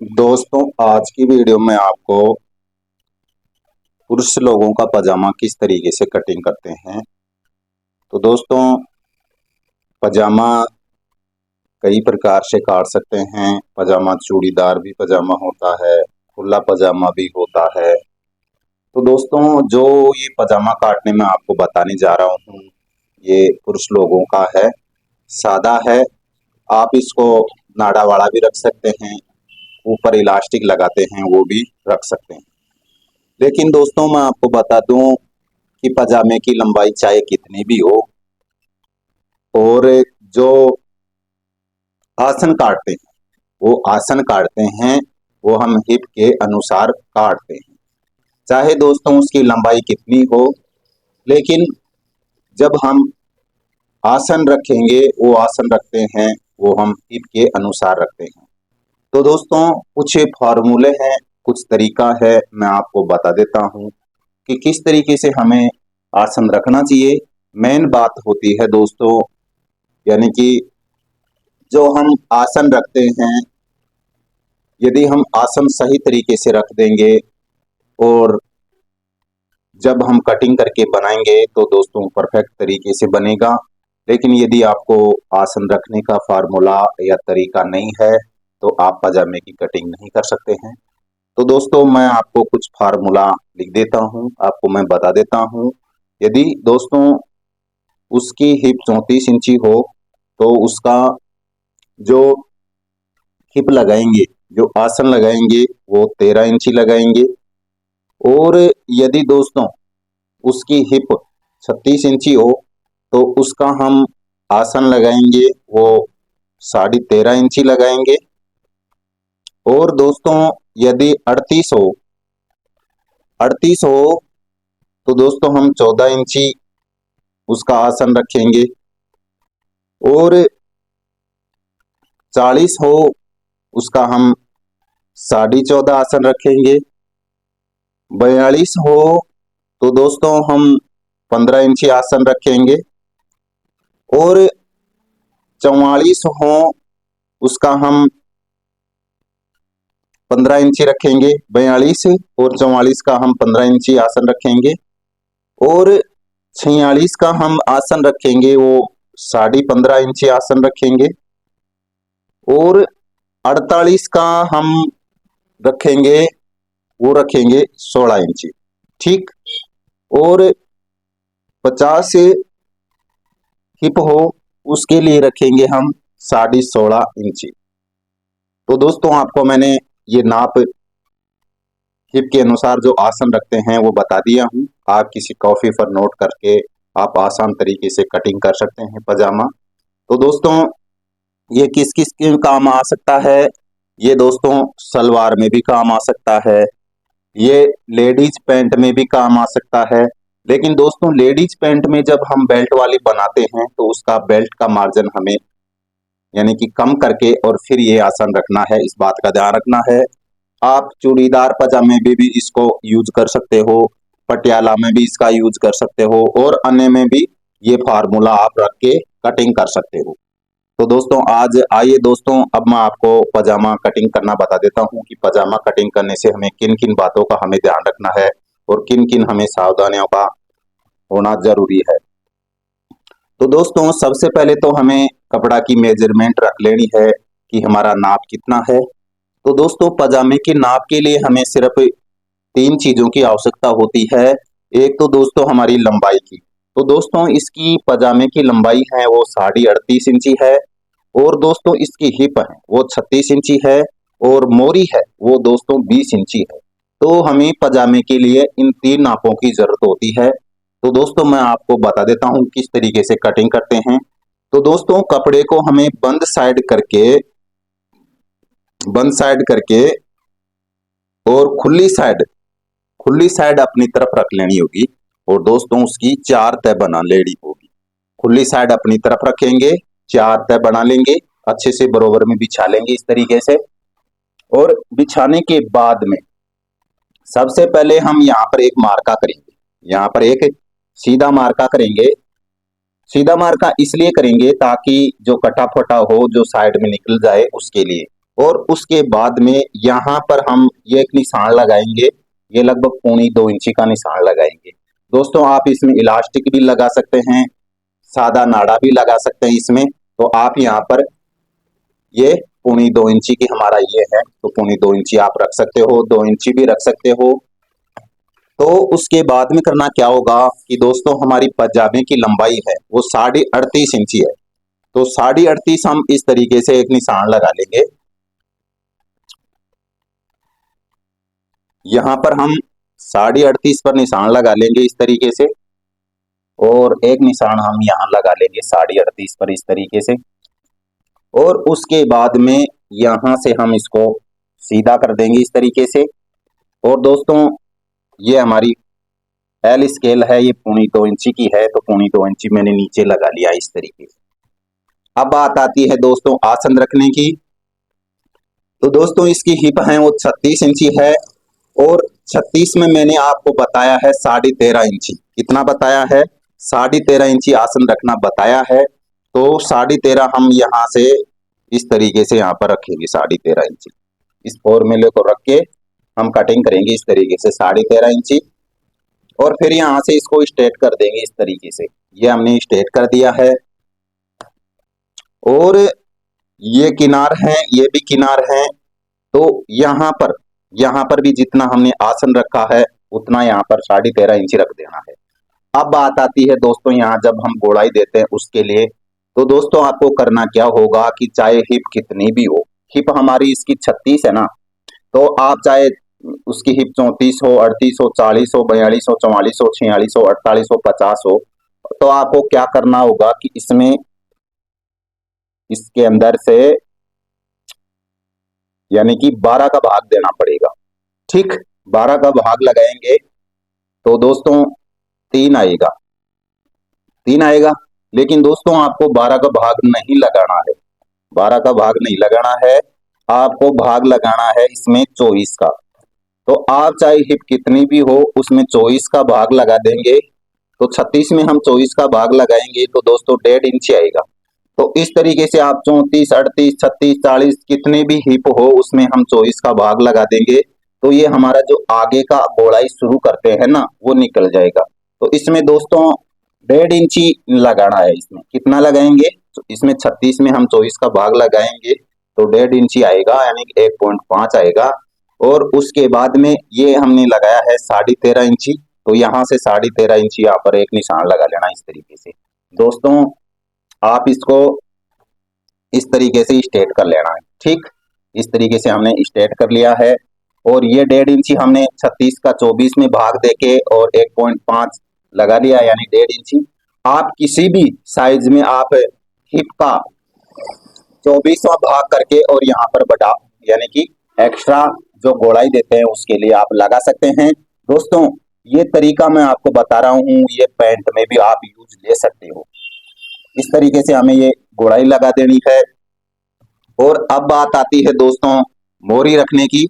दोस्तों, आज की वीडियो में आपको पुरुष लोगों का पजामा किस तरीके से कटिंग करते हैं। तो दोस्तों, पजामा कई प्रकार से काट सकते हैं। पजामा चूड़ीदार भी पजामा होता है, खुला पजामा भी होता है। तो दोस्तों, जो ये पजामा काटने में आपको बताने जा रहा हूँ, ये पुरुष लोगों का है, सादा है। आप इसको नाड़ा वाला भी रख सकते हैं, ऊपर इलास्टिक लगाते हैं वो भी रख सकते हैं। लेकिन दोस्तों, मैं आपको बता दूं कि पजामे की लंबाई चाहे कितनी भी हो, और जो आसन काटते हैं वो आसन काटते हैं, वो हम हिप के अनुसार काटते हैं। चाहे दोस्तों उसकी लंबाई कितनी हो, लेकिन जब हम आसन रखेंगे, वो आसन रखते हैं वो हम हिप के अनुसार रखते हैं। तो दोस्तों, कुछ फार्मूले हैं, कुछ तरीका है, मैं आपको बता देता हूँ कि किस तरीके से हमें आसन रखना चाहिए। मेन बात होती है दोस्तों, यानी कि जो हम आसन रखते हैं, यदि हम आसन सही तरीके से रख देंगे और जब हम कटिंग करके बनाएंगे तो दोस्तों परफेक्ट तरीके से बनेगा। लेकिन यदि आपको आसन रखने का फार्मूला या तरीका नहीं है तो आप पजामे की कटिंग नहीं कर सकते हैं। तो दोस्तों, मैं आपको कुछ फार्मूला लिख देता हूँ, आपको मैं बता देता हूँ। यदि दोस्तों उसकी हिप 34 इंची हो तो उसका जो हिप लगाएंगे, जो आसन लगाएंगे वो 13 इंची लगाएंगे। और यदि दोस्तों उसकी हिप 36 इंची हो तो उसका हम आसन लगाएंगे वो 13.5 इंची लगाएंगे। और दोस्तों यदि 38 हो तो दोस्तों हम 14 इंची उसका आसन रखेंगे। और 40 हो उसका हम 14.5 आसन रखेंगे। 42 हो तो दोस्तों हम 15 इंची आसन रखेंगे। और 44 हो उसका हम 15 इंची रखेंगे। 42 और 44 का हम 15 इंची आसन रखेंगे। और 46 का हम आसन रखेंगे वो 15.5 इंची आसन रखेंगे। और 48 का हम रखेंगे, वो रखेंगे 16 इंची। ठीक। और 50 हिप हो उसके लिए रखेंगे हम 16.5 इंची। तो दोस्तों आपको मैंने ये नाप हिप के अनुसार जो आसन रखते हैं वो बता दिया हूँ। आप किसी कॉपी पर नोट करके आप आसान तरीके से कटिंग कर सकते हैं पजामा। तो दोस्तों, ये किस किस के काम आ सकता है। ये दोस्तों सलवार में भी काम आ सकता है, ये लेडीज पैंट में भी काम आ सकता है। लेकिन दोस्तों लेडीज पैंट में जब हम बेल्ट वाली बनाते हैं तो उसका बेल्ट का मार्जिन हमें यानी कि कम करके और फिर ये आसन रखना है, इस बात का ध्यान रखना है। आप चूड़ीदार पजामे में भी इसको यूज कर सकते हो, पटियाला में भी इसका यूज कर सकते हो, और अन्य में भी ये फार्मूला आप रख के कटिंग कर सकते हो। तो दोस्तों आज आइए दोस्तों, अब मैं आपको पजामा कटिंग करना बता देता हूँ कि पजामा कटिंग करने से हमें किन किन बातों का हमें ध्यान रखना है और किन किन हमें सावधानियों का होना जरूरी है। तो दोस्तों सबसे पहले तो हमें कपड़ा की मेजरमेंट रख लेनी है कि हमारा नाप कितना है। तो दोस्तों पजामे के नाप के लिए हमें सिर्फ 3 चीजों की आवश्यकता होती है। एक तो दोस्तों हमारी लंबाई की। तो दोस्तों इसकी पजामे की लंबाई है वो 38.5 इंची है। और दोस्तों इसकी हिप है वो 36 इंची है। और मोरी है वो दोस्तों 20 इंची है। तो हमें पजामे के लिए इन 3 नापों की जरूरत होती है। तो दोस्तों मैं आपको बता देता हूँ किस तरीके से कटिंग करते हैं। तो दोस्तों कपड़े को हमें बंद साइड करके और खुली साइड अपनी तरफ रख लेनी होगी। और दोस्तों उसकी 4 तह बना लेनी होगी। खुली साइड अपनी तरफ रखेंगे, 4 तह बना लेंगे, अच्छे से बरोबर में बिछा लेंगे इस तरीके से। और बिछाने के बाद में सबसे पहले हम यहाँ पर एक मार्का करेंगे, यहाँ पर एक सीधा मार्का करेंगे। सीधा मार्का इसलिए करेंगे ताकि जो कटा फटा हो जो साइड में निकल जाए उसके लिए। और उसके बाद में यहाँ पर हम ये एक निशान लगाएंगे, ये लगभग 2.25 इंची का निशान लगाएंगे। दोस्तों आप इसमें इलास्टिक भी लगा सकते हैं, सादा नाड़ा भी लगा सकते हैं इसमें। तो आप यहाँ पर ये 2.25 इंची की हमारा ये है, तो 2.25 इंची आप रख सकते हो, 2 इंची भी रख सकते हो। तो उसके बाद में करना क्या होगा कि दोस्तों हमारी पजामे की लंबाई है वो 38.5 इंची है। तो 38.5 हम इस तरीके से एक निशान लगा लेंगे। यहाँ पर हम 38.5 पर निशान लगा लेंगे इस तरीके से, और एक निशान हम यहाँ लगा लेंगे 38.5 पर इस तरीके से। और उसके बाद में यहाँ से हम इसको सीधा कर देंगे इस तरीके से। और दोस्तों ये हमारी एल स्केल है, ये 2.25 इंची की है, तो 2.25 इंची मैंने नीचे लगा लिया इस तरीके से। अब बात आती है दोस्तों आसन रखने की। तो दोस्तों इसकी हिप है वो 36 इंची है, और 36 में मैंने आपको बताया है 13.5 इंची। कितना बताया है? 13.5 इंची आसन रखना बताया है। तो 13.5 हम यहाँ से इस तरीके से यहाँ पर रखेंगे 13.5 इंची। इस फॉर्मूले को रख के हम कटिंग करेंगे इस तरीके से 13.5 इंची, और फिर यहाँ से इसको स्ट्रेट कर देंगे इस तरीके से। ये हमने स्ट्रेट कर दिया है, और ये किनार है, ये भी किनार है। तो यहाँ पर भी जितना हमने आसन रखा है उतना यहाँ पर 13.5 इंची रख देना है। अब बात आती है दोस्तों यहाँ जब हम गोड़ाई देते हैं उसके लिए। तो दोस्तों आपको करना क्या होगा कि चाहे हिप कितनी भी हो, हिप हमारी इसकी 36 है ना, तो आप चाहे उसकी हिप 34 हो, 38 हो, 40 हो, 42 हो, 44 हो, 46 हो, 48 हो, 50 हो, तो आपको क्या करना होगा कि इसमें इसके अंदर से यानी कि 12 का भाग देना पड़ेगा। ठीक, 12 का भाग लगाएंगे तो दोस्तों 3 आएगा, 3 आएगा। लेकिन दोस्तों आपको 12 का भाग नहीं लगाना है, 12 का भाग नहीं लगाना है, आपको भाग लगाना है इसमें 24 का। तो आप चाहे हिप कितनी भी हो उसमें 24 का भाग लगा देंगे। तो 36 में हम 24 का भाग लगाएंगे तो दोस्तों 1.5 इंची आएगा। तो इस तरीके से आप 34, 38, 36, 40 कितने भी हिप हो उसमें हम 24 का भाग लगा देंगे। तो ये हमारा जो आगे का गोलाई शुरू करते हैं ना वो निकल जाएगा। तो इसमें दोस्तों 1.5 इंची लगाना है। इसमें कितना लगाएंगे? तो इसमें 36 में हम 24 का भाग लगाएंगे तो 1.5 इंची आएगा, यानी 1.5 आएगा। और उसके बाद में ये हमने लगाया है 13.5 इंची, तो यहाँ से 13.5 इंची यहाँ पर एक निशान लगा लेना इस तरीके से। दोस्तों आप इसको इस तरीके से स्ट्रेट कर लेना है। ठीक, इस तरीके से हमने स्ट्रेट कर लिया है। और ये 1.5 इंची हमने 36 का 24 में भाग देके और 1.5 लगा लिया, यानी 1.5 इंची। आप किसी भी साइज में आप हिप का 24वां भाग करके और यहाँ पर बढ़ा यानी कि एक्स्ट्रा जो गोलाई देते हैं उसके लिए आप लगा सकते हैं। दोस्तों ये तरीका मैं आपको बता रहा हूँ, ये पैंट में भी आप यूज ले सकते हो। इस तरीके से हमें ये गोलाई लगा देनी है। और अब बात आती है दोस्तों मोरी रखने की।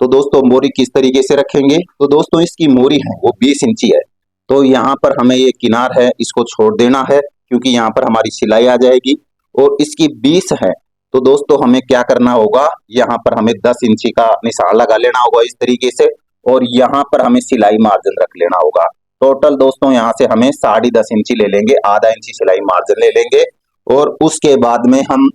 तो दोस्तों मोरी किस तरीके से रखेंगे? तो दोस्तों इसकी मोरी है वो 20 इंची है। तो यहाँ पर हमें ये किनार है इसको छोड़ देना है, क्योंकि यहाँ पर हमारी सिलाई आ जाएगी। और इसकी 20 है, तो दोस्तों हमें क्या करना होगा, यहाँ पर हमें 10 इंची का निशान लगा लेना होगा इस तरीके से। और यहाँ पर हमें सिलाई मार्जिन रख लेना होगा। टोटल दोस्तों यहाँ से हमें 10.5 इंची ले लेंगे, आधा इंची सिलाई मार्जिन ले लेंगे। और उसके बाद में हम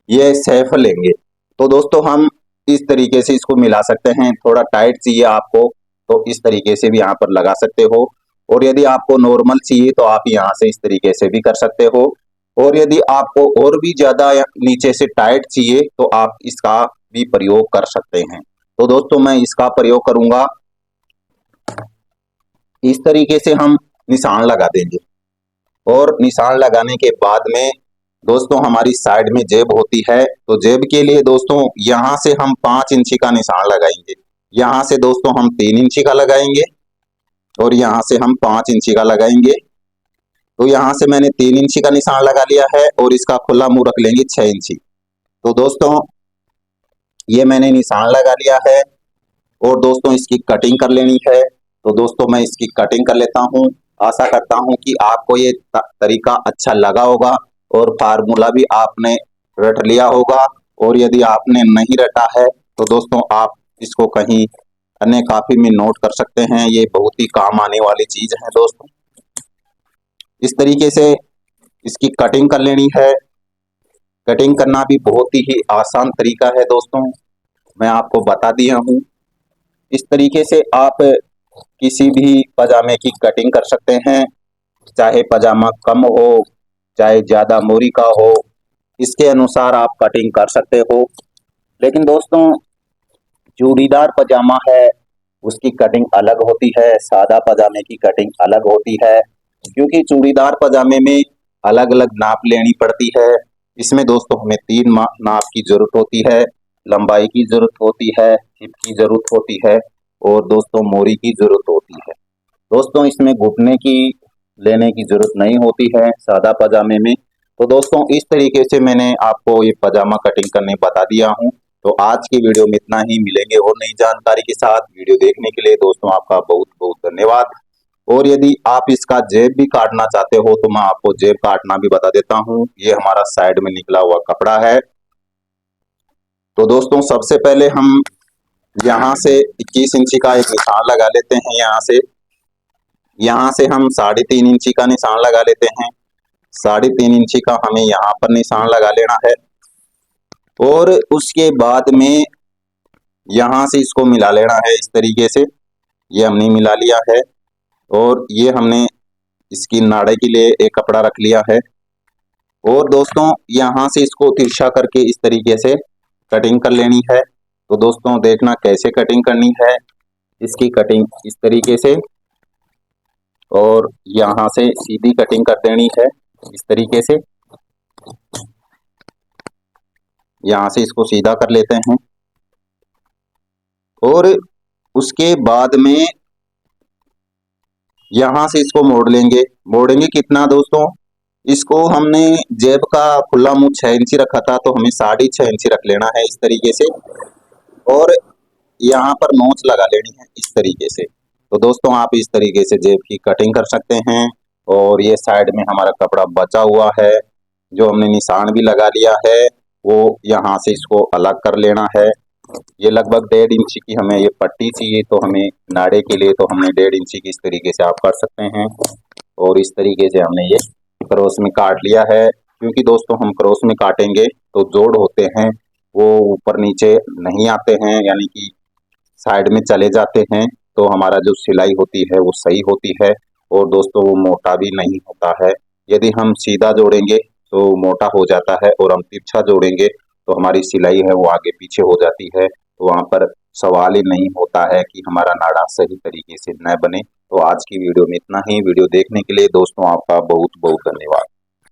ये सैफ लेंगे। तो दोस्तों हम इस तरीके से इसको मिला सकते हैं। थोड़ा टाइट चाहिए आपको तो इस तरीके से भी यहाँ पर लगा सकते हो, और यदि आपको नॉर्मल चाहिए तो आप यहाँ से इस तरीके से भी कर सकते हो। और यदि आपको और भी ज्यादा नीचे से टाइट चाहिए तो आप इसका भी प्रयोग कर सकते हैं। तो दोस्तों मैं इसका प्रयोग करूंगा। इस तरीके से हम निशान लगा देंगे, और निशान लगाने के बाद में दोस्तों हमारी साइड में जेब होती है। तो जेब के लिए दोस्तों यहाँ से हम 5 इंची का निशान लगाएंगे, यहाँ से दोस्तों हम 3 इंची का लगाएंगे, और यहाँ से हम 5 इंची का लगाएंगे। तो यहाँ से मैंने 3 इंची का निशान लगा लिया है, और इसका खुला मुंह रख लेंगे 6 इंची। तो दोस्तों ये मैंने निशान लगा लिया है, और दोस्तों इसकी कटिंग कर लेनी है। तो दोस्तों मैं इसकी कटिंग कर लेता हूँ। आशा करता हूँ कि आपको ये तरीका अच्छा लगा होगा, और फार्मूला भी आपने रट लिया होगा। और यदि आपने नहीं रटा है तो दोस्तों आप इसको कहीं अन्य कॉपी में नोट कर सकते हैं। ये बहुत ही काम आने वाली चीज है दोस्तों। इस तरीके से इसकी कटिंग कर लेनी है। कटिंग करना भी बहुत ही आसान तरीका है दोस्तों, मैं आपको बता दिया हूँ। इस तरीके से आप किसी भी पजामे की कटिंग कर सकते हैं, चाहे पजामा कम हो चाहे ज्यादा मोरी का हो, इसके अनुसार आप कटिंग कर सकते हो। लेकिन दोस्तों चूड़ीदार पजामा है उसकी कटिंग अलग होती है, सादा पजामे की कटिंग अलग होती है, क्योंकि चूड़ीदार पजामे में अलग अलग नाप लेनी पड़ती है। इसमें दोस्तों हमें 3 नाप की जरूरत होती है, लंबाई की जरूरत होती है, हिप की जरूरत होती है और दोस्तों मोरी की जरूरत होती है। दोस्तों इसमें घुटने की लेने की जरूरत नहीं होती है सादा पजामे में। तो दोस्तों इस तरीके से मैंने आपको ये पजामा कटिंग करने बता दिया हूँ। तो आज की वीडियो में इतना ही, मिलेंगे और नई जानकारी के साथ। वीडियो देखने के लिए दोस्तों आपका बहुत बहुत धन्यवाद। और यदि आप इसका जेब भी काटना चाहते हो तो मैं आपको जेब काटना भी बता देता हूँ। ये हमारा साइड में निकला हुआ कपड़ा है। तो दोस्तों सबसे पहले हम यहाँ से 21 इंची का एक निशान लगा लेते हैं। यहाँ से हम 3.5 इंची का निशान लगा लेते हैं। 3.5 इंची का हमें यहाँ पर निशान लगा लेना है और उसके बाद में यहाँ से इसको मिला लेना है इस तरीके से। ये हमने मिला लिया है और ये हमने इसकी नाड़े के लिए एक कपड़ा रख लिया है। और दोस्तों यहाँ से इसको तिरछा करके इस तरीके से कटिंग कर लेनी है। तो दोस्तों देखना कैसे कटिंग करनी है। इसकी कटिंग इस तरीके से और यहाँ से सीधी कटिंग कर देनी है इस तरीके से। यहाँ से इसको सीधा कर लेते हैं और उसके बाद में यहाँ से इसको मोड़ेंगे कितना दोस्तों, इसको हमने जेब का खुला मुंह 6 इंची रखा था तो हमें 6.5 इंची रख लेना है इस तरीके से। और यहाँ पर नोच लगा लेनी है इस तरीके से। तो दोस्तों आप इस तरीके से जेब की कटिंग कर सकते हैं। और ये साइड में हमारा कपड़ा बचा हुआ है जो हमने निशान भी लगा लिया है, वो यहाँ से इसको अलग कर लेना है। ये लगभग 1.5 इंची की हमें ये पट्टी चाहिए, तो हमें नाड़े के लिए तो हमने 1.5 इंची की इस तरीके से आप कर सकते हैं। और इस तरीके से हमने ये क्रॉस में काट लिया है, क्योंकि दोस्तों हम क्रॉस में काटेंगे तो जोड़ होते हैं वो ऊपर नीचे नहीं आते हैं, यानी कि साइड में चले जाते हैं। तो हमारा जो सिलाई होती है वो सही होती है और दोस्तों वो मोटा भी नहीं होता है। यदि हम सीधा जोड़ेंगे तो मोटा हो जाता है और हम तिरछा जोड़ेंगे तो हमारी सिलाई है वो आगे पीछे हो जाती है। तो वहां पर सवाल ही नहीं होता है कि हमारा नाड़ा सही तरीके से न बने। तो आज की वीडियो में इतना ही। वीडियो देखने के लिए दोस्तों आपका बहुत बहुत धन्यवाद।